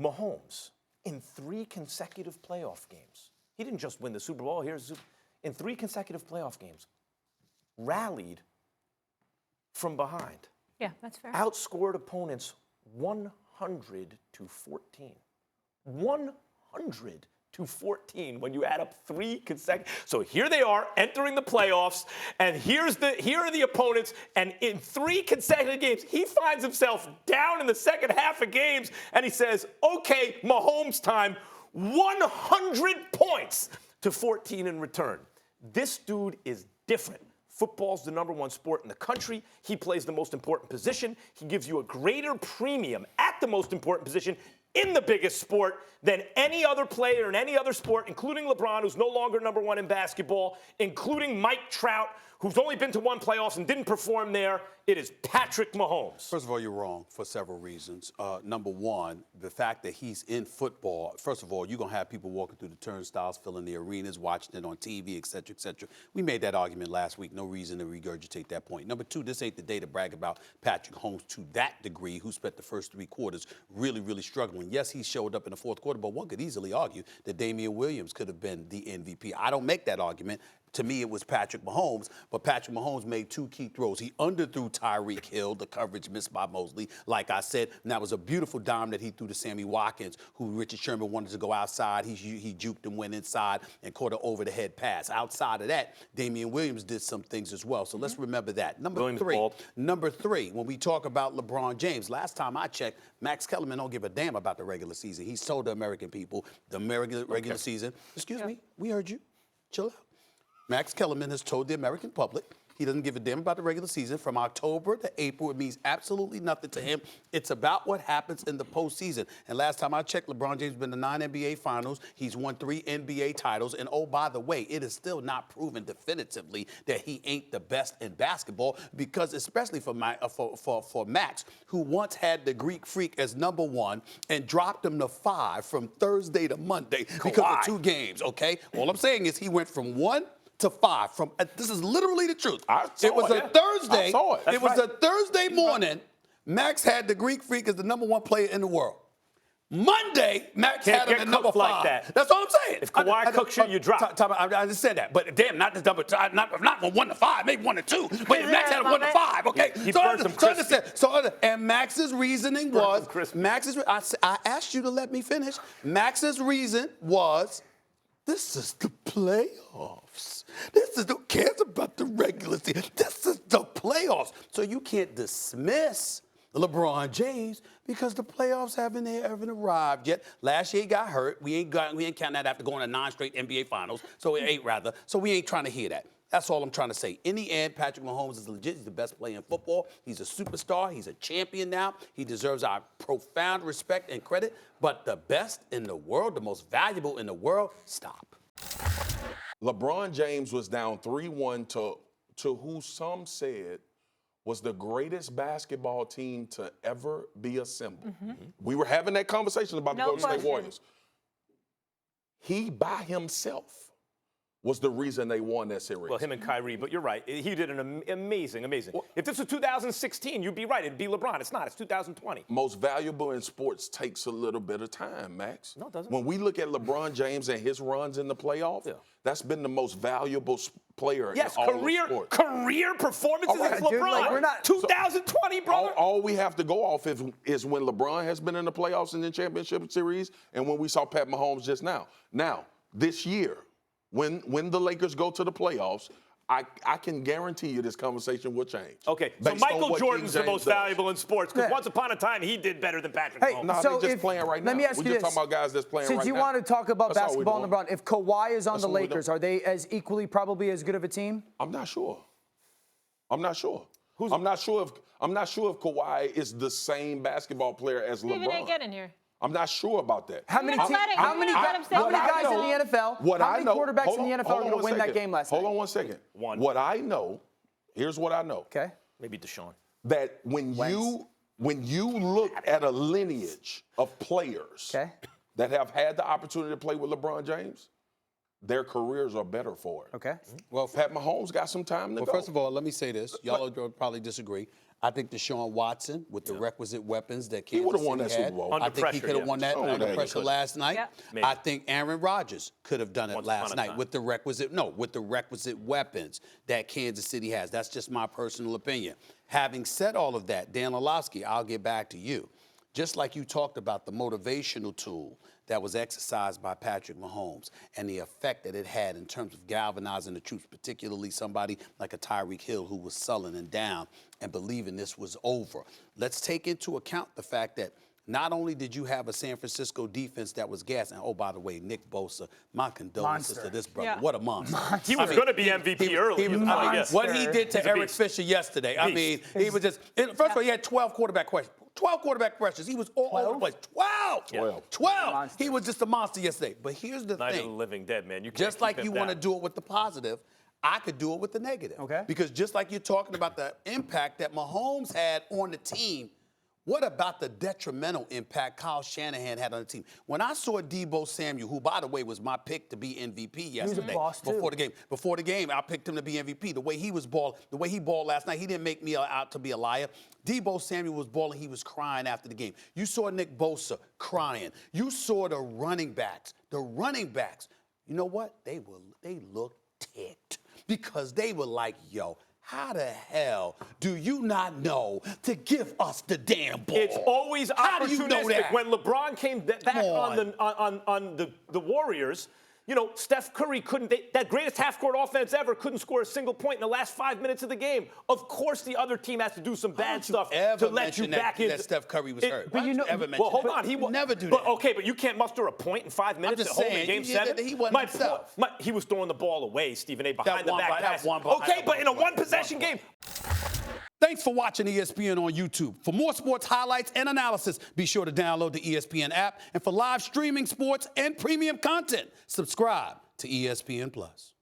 Mahomes, in 3 consecutive playoff games, he didn't just win the Super Bowl, in 3 consecutive playoff games, rallied from behind. Yeah, that's fair. Outscored opponents 100 to 14. 100 to 14 when you add up 3 consecutive. So here they are entering the playoffs, and here are the opponents, and in 3 consecutive games, he finds himself down in the second half of games, and he says, okay, Mahomes time, 100 points to 14 in return. This dude is different. Football's the #1 sport in the country. He plays the most important position. He gives you a greater premium at the most important position in the biggest sport than any other player in any other sport, including LeBron, who's no longer #1 in basketball, including Mike Trout, who's only been to 1 playoffs and didn't perform there. It is Patrick Mahomes. First of all, you're wrong for several reasons. Number one, the fact that he's in football, first of all, you're going to have people walking through the turnstiles, filling the arenas, watching it on TV, et cetera, et cetera. We made that argument last week. No reason to regurgitate that point. Number two, this ain't the day to brag about Patrick Mahomes to that degree, who spent the first 3 quarters really, really struggling. Yes, he showed up in the 4th quarter, but one could easily argue that Damian Williams could have been the MVP. I don't make that argument. To me, it was Patrick Mahomes, but Patrick Mahomes made 2 key throws. He underthrew Tyreek Hill, the coverage missed by Mosley, like I said, and that was a beautiful dime that he threw to Sammy Watkins, who Richard Sherman wanted to go outside. He juked and went inside and caught an over-the-head pass. Outside of that, Damian Williams did some things as well, so let's remember that. Number three, when we talk about LeBron James, last time I checked, Max Kellerman don't give a damn about the regular season. He's told the American people the regular season, excuse me, we heard you, chill out. Max Kellerman has told the American public he doesn't give a damn about the regular season. From October to April, it means absolutely nothing to him. It's about what happens in the postseason. And last time I checked, LeBron James has been to 9 NBA finals. He's won 3 NBA titles. And oh, by the way, it is still not proven definitively that he ain't the best in basketball, because especially for Max, who once had the Greek Freak as #1 and dropped him to 5 from Thursday to Monday because of 2 games, okay? All I'm saying is he went from 1 to 5. This is literally the truth. It was a Thursday. It was a Thursday morning. Max had the Greek Freak as the #1 player in the world. Monday, Max had him at #5. Like that. That's all I'm saying. If Kawhi cooks you, you drop. I just said that, but damn, not from 1 to 5, maybe 1 to 2. But Max had him 1 to 5. Okay. And Max's reasoning was I asked you to let me finish. Max's reason was, this is the playoffs. Who cares about the regular season? This is the playoffs. So you can't dismiss LeBron James because the playoffs haven't arrived yet. Last year he got hurt. We ain't counting that after going to 9 straight NBA finals. So it ain't rather. So we ain't trying to hear that. That's all I'm trying to say. In the end, Patrick Mahomes is legit. He's the best player in football. He's a superstar. He's a champion now. He deserves our profound respect and credit. But the best in the world, the most valuable in the world, stop. LeBron James was down 3-1 to who some said was the greatest basketball team to ever be assembled. We were having that conversation about the Golden State Warriors. He by himself was the reason they won that series. Well, him and Kyrie, but you're right. He did an amazing. Well, if this was 2016, you'd be right. It'd be LeBron. It's not. It's 2020. Most valuable in sports takes a little bit of time, Max. No, it doesn't. When we look at LeBron James and his runs in the playoffs, that's been the most valuable player in all of sports. Career performances against LeBron. Dude, we're not 2020, brother. All we have to go off is when LeBron has been in the playoffs and in championship series, and when we saw Pat Mahomes just now. Now, this year, when the Lakers go to the playoffs, I can guarantee you this conversation will change. Okay, so Michael Jordan's the most valuable in sports because once upon a time he did better than Patrick Mahomes. No, they're just playing right now. Let me ask you this. We're just talking about guys that's playing right now. Since you want to talk about basketball and LeBron, if Kawhi is on the Lakers, are they as equally probably as good of a team? I'm not sure. I'm not sure if Kawhi is the same basketball player as LeBron. Even get in here. I'm not sure about that. How many guys in the NFL? How many quarterbacks in the NFL are going to win that game last night? Hold on one second. What I know, here's what I know. Okay. Maybe Deshaun. That when you look at a lineage of players that have had the opportunity to play with LeBron James, their careers are better for it. Okay. Well, Pat Mahomes got some time to go. Well, first of all, let me say this. Y'all will probably disagree. I think Deshaun Watson, with the requisite weapons that He Kansas would've won City that Super had, Bowl. I Under think he pressure, could have yeah. won that Oh, under yeah, he pressure could've. last night. Yeah. Maybe. I think Aaron Rodgers could have done it Once last upon a night time. with the requisite weapons that Kansas City has. That's just my personal opinion. Having said all of that, Dan Orlovsky, I'll get back to you. Just like you talked about the motivational tool that was exercised by Patrick Mahomes and the effect that it had in terms of galvanizing the troops, particularly somebody like a Tyreek Hill who was sullen and down and believing this was over. Let's take into account the fact that not only did you have a San Francisco defense that was gassed, and oh, by the way, Nick Bosa, my condolences Monster. to this brother. Yeah. What a monster. He was going to be MVP early. What he did to He's a Eric beast. Fisher yesterday, I mean, he was just, first of all, he had 12 quarterback questions. 12 quarterback pressures. He was all over the place. 12! 12! Monster. He was just a monster yesterday. But here's the Night of the thing. living dead, man. You can't Just like keep you him want to down. do it with the positive, I could do it with the negative. Okay. Because just like you're talking about the impact that Mahomes had on the team, what about the detrimental impact Kyle Shanahan had on the team? When I saw Deebo Samuel, who, by the way, was my pick to be MVP yesterday, boss, too. before the game, I picked him to be MVP. The way he balled last night, he didn't make me out to be a liar. Deebo Samuel was balling, he was crying after the game. You saw Nick Bosa crying. You saw the running backs. You know what? They looked ticked because they were like, yo, how the hell do you not know to give us the damn ball? It's always How do you know opportunistic. that? When LeBron came back on. on the Warriors, you know, Steph Curry that greatest half-court offense ever, couldn't score a single point in the last 5 minutes of the game. Of course, the other team has to do some bad stuff to let you back in. That Steph Curry was hurt. but you know- ever Well, hold on. He He never do but, that. Okay, but you can't muster a point in 5 minutes just at home saying, in Game you- 7. he wasn't My himself. point, he was throwing the ball away, Stephen A. Behind the one back by- that pass. one behind- Okay, that but in a one- one-possession one game. Thanks for watching ESPN on YouTube. For more sports highlights and analysis, be sure to download the ESPN app. And for live streaming sports and premium content, subscribe to ESPN Plus.